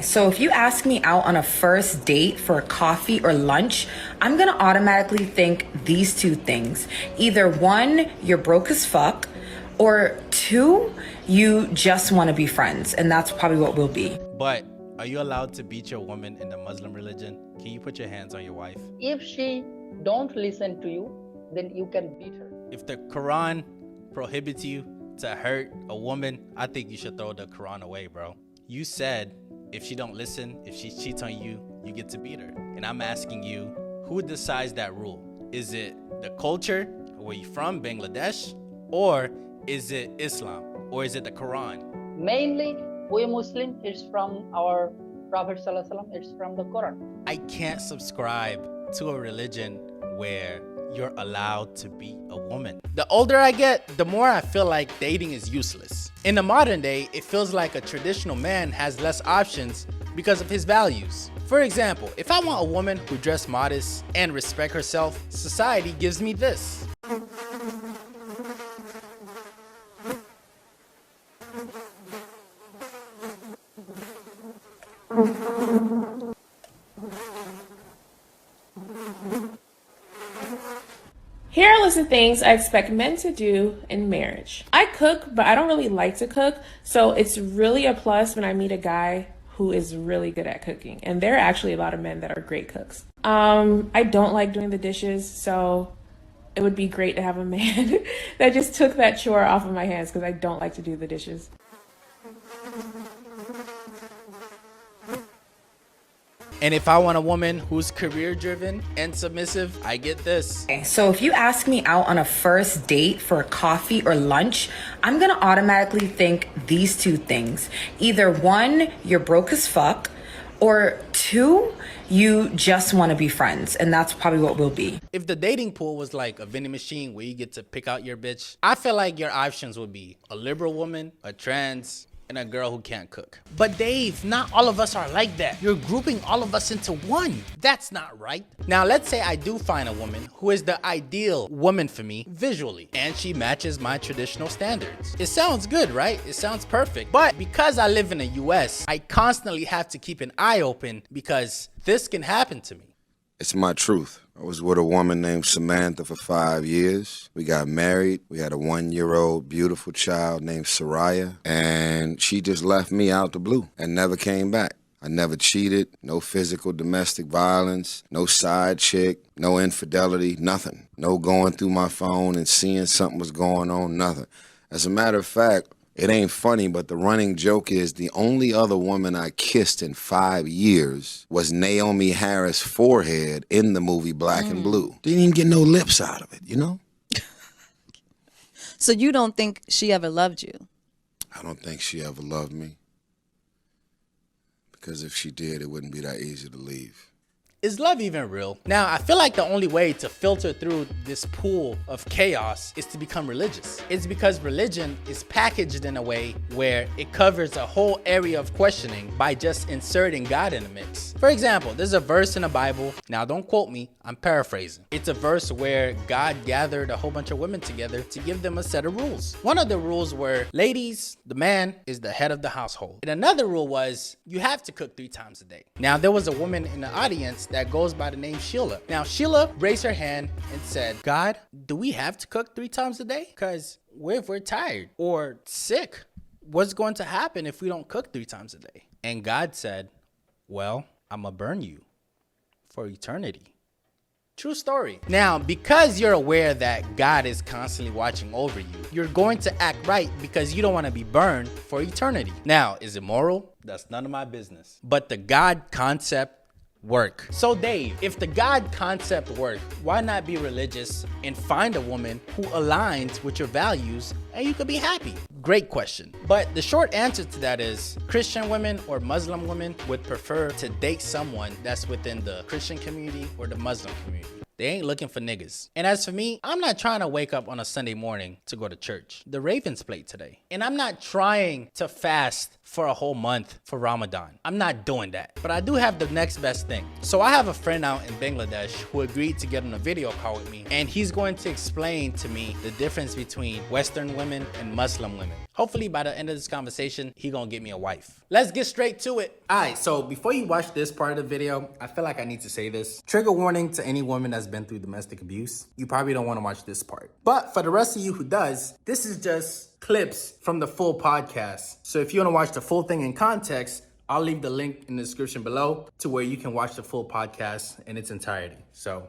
So if you ask me out on a first date for coffee or lunch, I'm gonna automatically think these two things. Either one, you're broke as fuck, or two, you just wanna be friends. And that's probably what we'll be. But are you allowed to beat your woman in the Muslim religion? Can you put your hands on your wife? If she don't listen to you, then you can beat her. If the Quran prohibits you to hurt a woman, I think you should throw the Quran away, bro. You said if she don't listen, if she cheats on you, you get to beat her. And I'm asking you, who decides that rule? Is it the culture, where you from, Bangladesh? Or is it Islam? Or is it the Quran? Mainly, we Muslim, it's from our Prophet ﷺ, it's from the Quran. I can't subscribe to a religion where you're allowed to beat a woman. The older I get, the more I feel like dating is useless. In the modern day, it feels like a traditional man has less options because of his values. For example, if I want a woman who dress modest and respect herself, society gives me this. Here are a list of things I expect men to do in marriage. I cook, but I don't really like to cook, so it's really a plus when I meet a guy who is really good at cooking. And there are actually a lot of men that are great cooks. I don't like doing the dishes, so it would be great to have a man that just took that chore off of my hands because I don't like to do the dishes. And if I want a woman who's career driven and submissive, I get this. So if you ask me out on a first date for coffee or lunch, I'm gonna automatically think these two things. Either one, you're broke as fuck, or two, you just wanna be friends. And that's probably what we'll be. If the dating pool was like a vending machine where you get to pick out your bitch, I feel like your options would be a liberal woman, a trans, and a girl who can't cook. But Dave, not all of us are like that. You're grouping all of us into one. That's not right. Now, let's say I do find a woman who is the ideal woman for me visually, and she matches my traditional standards. It sounds good, right? It sounds perfect. But because I live in the US, I constantly have to keep an eye open because this can happen to me. It's my truth. I was with a woman named Samantha for 5 years. We got married. We had a 1-year-old beautiful child named Soraya. And she just left me out the blue and never came back. I never cheated, no physical domestic violence, no side chick, no infidelity, nothing. No going through my phone and seeing something was going on, nothing. As a matter of fact, it ain't funny, but the running joke is the only other woman I kissed in 5 years was Naomi Harris' forehead in the movie Black and Blue. Didn't even get no lips out of it, you know? So you don't think she ever loved you? I don't think she ever loved me. Because if she did, it wouldn't be that easy to leave. Is love even real? Now, I feel like the only way to filter through this pool of chaos is to become religious. It's because religion is packaged in a way where it covers a whole area of questioning by just inserting God in the mix. For example, there's a verse in the Bible. Now, don't quote me. I'm paraphrasing. It's a verse where God gathered a whole bunch of women together to give them a set of rules. One of the rules were, ladies, the man is the head of the household. And another rule was, you have to cook 3 times a day. Now, there was a woman in the audience that goes by the name Sheila. Now, Sheila raised her hand and said, God, do we have to cook 3 times a day? Because if we're tired or sick, what's going to happen if we don't cook 3 times a day? And God said, well, I'm gonna burn you for eternity. True story. Now, because you're aware that God is constantly watching over you, you're going to act right because you don't want to be burned for eternity. Now, is it moral? That's none of my business. But the God concept work. So Dave, if the God concept worked, why not be religious and find a woman who aligns with your values and you could be happy? Great question. But the short answer to that is Christian women or Muslim women would prefer to date someone that's within the Christian community or the Muslim community. They ain't looking for niggas. And as for me, I'm not trying to wake up on a Sunday morning to go to church. The Ravens played today. And I'm not trying to fast for a whole month for Ramadan. I'm not doing that. But I do have the next best thing. So I have a friend out in Bangladesh who agreed to get on a video call with me. And he's going to explain to me the difference between Western women and Muslim women. Hopefully by the end of this conversation, he gonna get me a wife. Let's get straight to it. All right, so before you watch this part of the video, I feel like I need to say this. Trigger warning to any woman that's been through domestic abuse. You probably don't wanna watch this part. But for the rest of you who does, this is just clips from the full podcast. So if you wanna watch the full thing in context, I'll leave the link in the description below to where you can watch the full podcast in its entirety. So,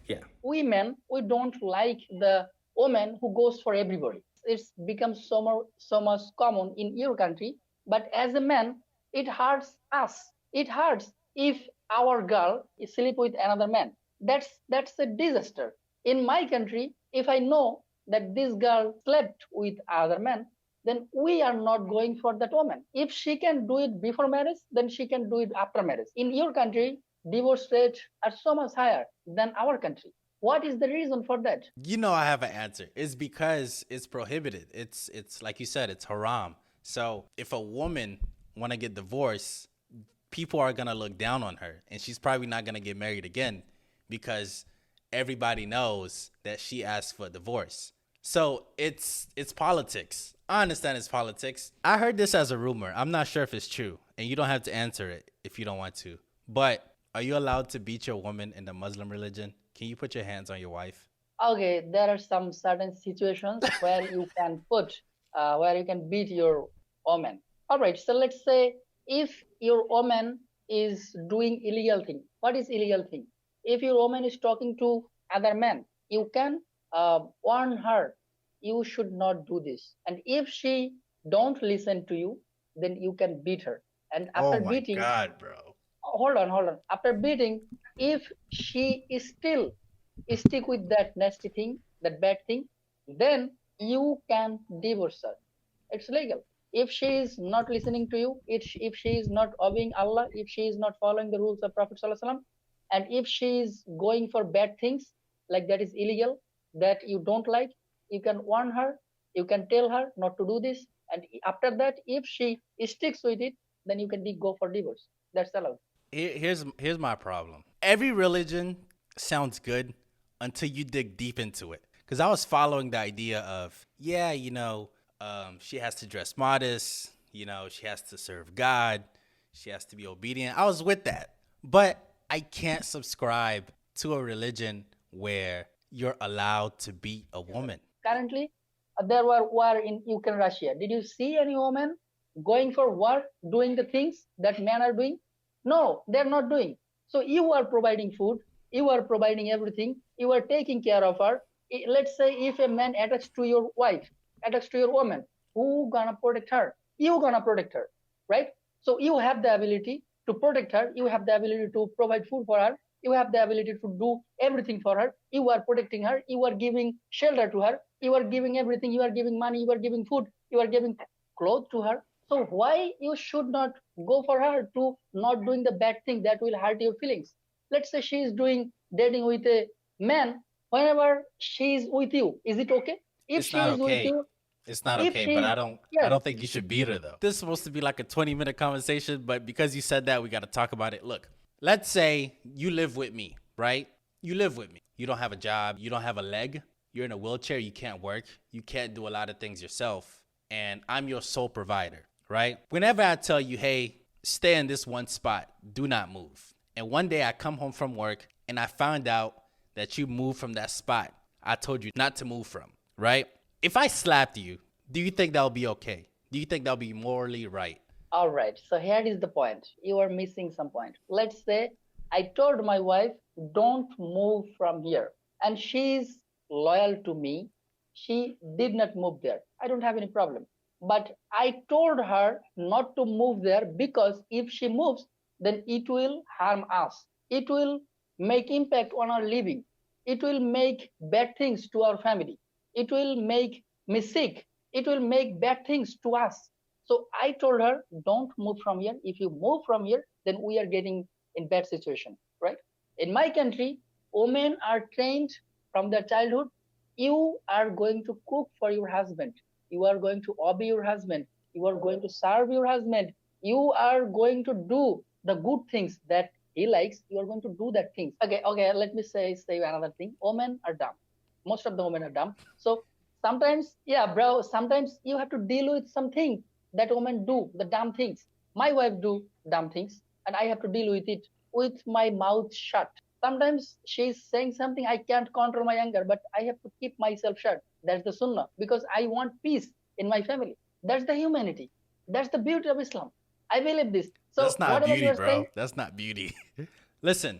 yeah. We men, we don't like the woman who goes for everybody. It's become so much common in your country, but as a man, it hurts us. It hurts if our girl is sleep with another man. That's a disaster. In my country, if I know that this girl slept with other man, then we are not going for that woman. If she can do it before marriage, then she can do it after marriage. In your country, divorce rates are so much higher than our country. What is the reason for that? You know I have an answer. It's because it's prohibited. It's like you said, it's haram. So if a woman want to get divorced, people are going to look down on her, and she's probably not going to get married again because everybody knows that she asked for a divorce. So it's politics. I understand it's politics. I heard this as a rumor. I'm not sure if it's true, and you don't have to answer it if you don't want to. But are you allowed to beat your woman in the Muslim religion? Can you put your hands on your wife? Okay, there are some certain situations where you can beat your woman. All right, so let's say if your woman is doing illegal thing. What is illegal thing? If your woman is talking to other men, you can warn her, you should not do this. And if she don't listen to you, then you can beat her. And after beating, God, bro. Hold on. After beating, if she is still stick with that nasty thing, that bad thing, then you can divorce her. It's legal. If she is not listening to you, if she is not obeying Allah, if she is not following the rules of Prophet Sallallahu Alaihi Wasallam, and if she is going for bad things, like that is illegal, that you don't like, you can warn her, you can tell her not to do this, and after that, if she sticks with it, then you can go for divorce. That's allowed. Here's my problem. Every religion sounds good until you dig deep into it. Because I was following the idea of, she has to dress modest, she has to serve God, she has to be obedient. I was with that. But I can't subscribe to a religion where you're allowed to beat a woman. Currently, there were war in Ukraine, Russia. Did you see any woman going for war, doing the things that men are doing? No, they're not doing. So you are providing food, you are providing everything, you are taking care of her. Let's say if a man attacks to your wife, attacks to your woman, who gonna protect her? You gonna protect her, right? So you have the ability to protect her, you have the ability to provide food for her, you have the ability to do everything for her, you are protecting her, you are giving shelter to her, you are giving everything, you are giving money, you are giving food, you are giving clothes to her. So why you should not go for her to not doing the bad thing that will hurt your feelings? Let's say she is dating with a man. Whenever she is with you, is it okay? If It's she not is okay. with you, It's not if okay, she- but I don't Yes. think you should beat her though. This is supposed to be like a 20-minute conversation, but because you said that, we got to talk about it. Look, let's say you live with me, right? You live with me. You don't have a job, you don't have a leg, you're in a wheelchair, you can't work, you can't do a lot of things yourself, and I'm your sole provider, right? Whenever I tell you, hey, stay in this one spot, do not move. And one day I come home from work and I found out that you moved from that spot I told you not to move from, right? If I slapped you, do you think that'll be okay? Do you think that'll be morally right? all right. So here is the point. You are missing some point. Let's say I told my wife, don't move from here. And she is loyal to me. She did not move there. I don't have any problem. But I told her not to move there because if she moves, then it will harm us. It will make impact on our living. It will make bad things to our family. It will make me sick. It will make bad things to us. So I told her, don't move from here. If you move from here, then we are getting in bad situation, right? In my country, women are trained from their childhood. You are going to cook for your husband. You are going to obey your husband. You are going to serve your husband. You are going to do the good things that he likes. You are going to do that things. Okay. Let me say another thing. Women are dumb. Most of the women are dumb. So Sometimes, yeah, bro, sometimes you have to deal with something that women do, the dumb things. My wife do dumb things, and I have to deal with it with my mouth shut. Sometimes she's saying something, I can't control my anger, but I have to keep myself shut. That's the sunnah, because I want peace in my family. That's the humanity. That's the beauty of Islam. I believe this. So That's not whatever you beauty, are saying, bro. That's not beauty. Listen,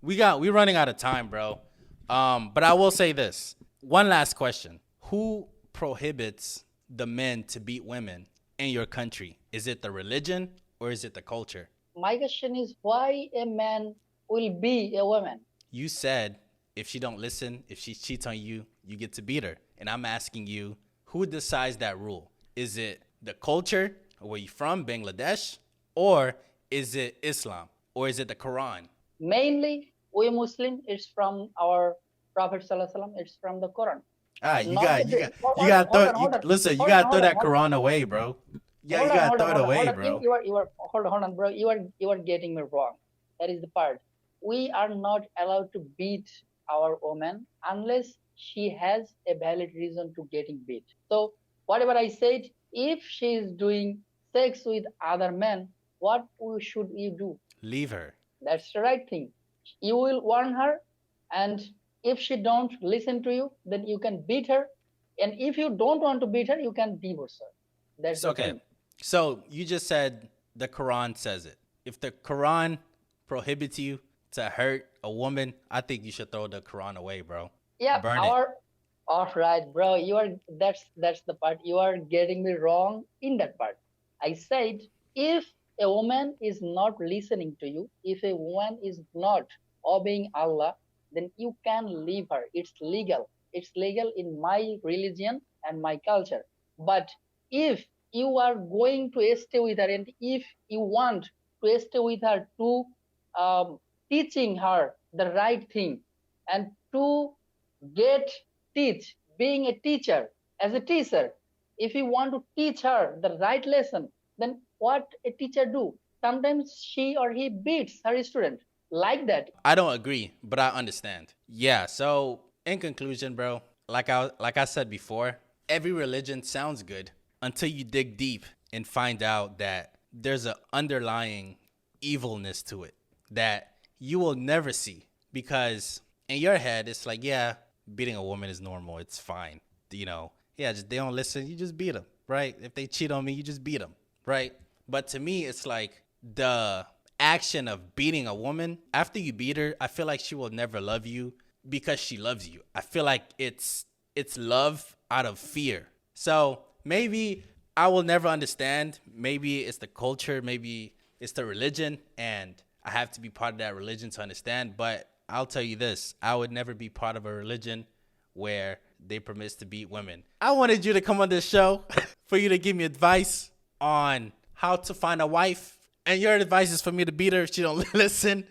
we're running out of time, bro. But I will say this. One last question. Who prohibits the men to beat women in your country? Is it the religion or is it the culture? my question is why a man will be a woman? You said if she don't listen, if she cheats on you, you get to beat her. And I'm asking you, who decides that rule? Is it the culture, where you from, Bangladesh, or is it Islam, or is it the Quran? Mainly, we Muslim, it's from our Prophet Sallallahu Alaihi Wasallam, it's from the Quran. Ah, you Not got the- you got hold- you got hold on, throw hold on, listen, you hold gotta on, throw hold that on, hold on. Quran away, bro. Yeah, Hold you on, gotta hold throw on, it hold on, away, hold on. bro. You are hold on, bro. You are getting me wrong. That is the part. We are not allowed to beat our woman unless she has a valid reason to getting beat. So whatever I said, if she is doing sex with other men, what should you do? Leave her. That's the right thing. You will warn her, and if she don't listen to you, then you can beat her. And if you don't want to beat her, you can divorce her. That's It's the okay. thing. So you just said the Quran says it. If the Quran prohibits you to hurt a woman, I think you should throw the Quran away, bro. Yeah, Burn it. all right, bro. You are that's the part. You are getting me wrong in that part. I said if a woman is not listening to you, if a woman is not obeying Allah, then you can leave her. It's legal. It's legal in my religion and my culture. But if you are going to stay with her, and if you want to stay with her to teaching her the right thing and to get teach being a teacher, as a teacher, if you want to teach her the right lesson, then what a teacher do? Sometimes she or he beats her student like that. I don't agree, but I understand. Yeah, so in conclusion, bro, like I said before, every religion sounds good until you dig deep and find out that there's an underlying evilness to it that you will never see, because in your head it's like, yeah, beating a woman is normal, it's fine. Yeah, just they don't listen, you just beat them, right? If they cheat on me, you just beat them, right? But to me, it's like the action of beating a woman, after you beat her, I feel like she will never love you because she loves you. I feel like it's love out of fear. So maybe I will never understand. Maybe it's the culture, maybe it's the religion, and I have to be part of that religion to understand. But I'll tell you this, I would never be part of a religion where they permit to beat women. I wanted you to come on this show for you to give me advice on how to find a wife. And your advice is for me to beat her if she don't listen.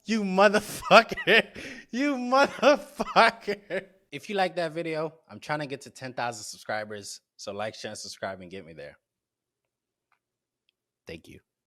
You motherfucker. You motherfucker. If you like that video, I'm trying to get to 10,000 subscribers. So like, share, and subscribe and get me there. Thank you.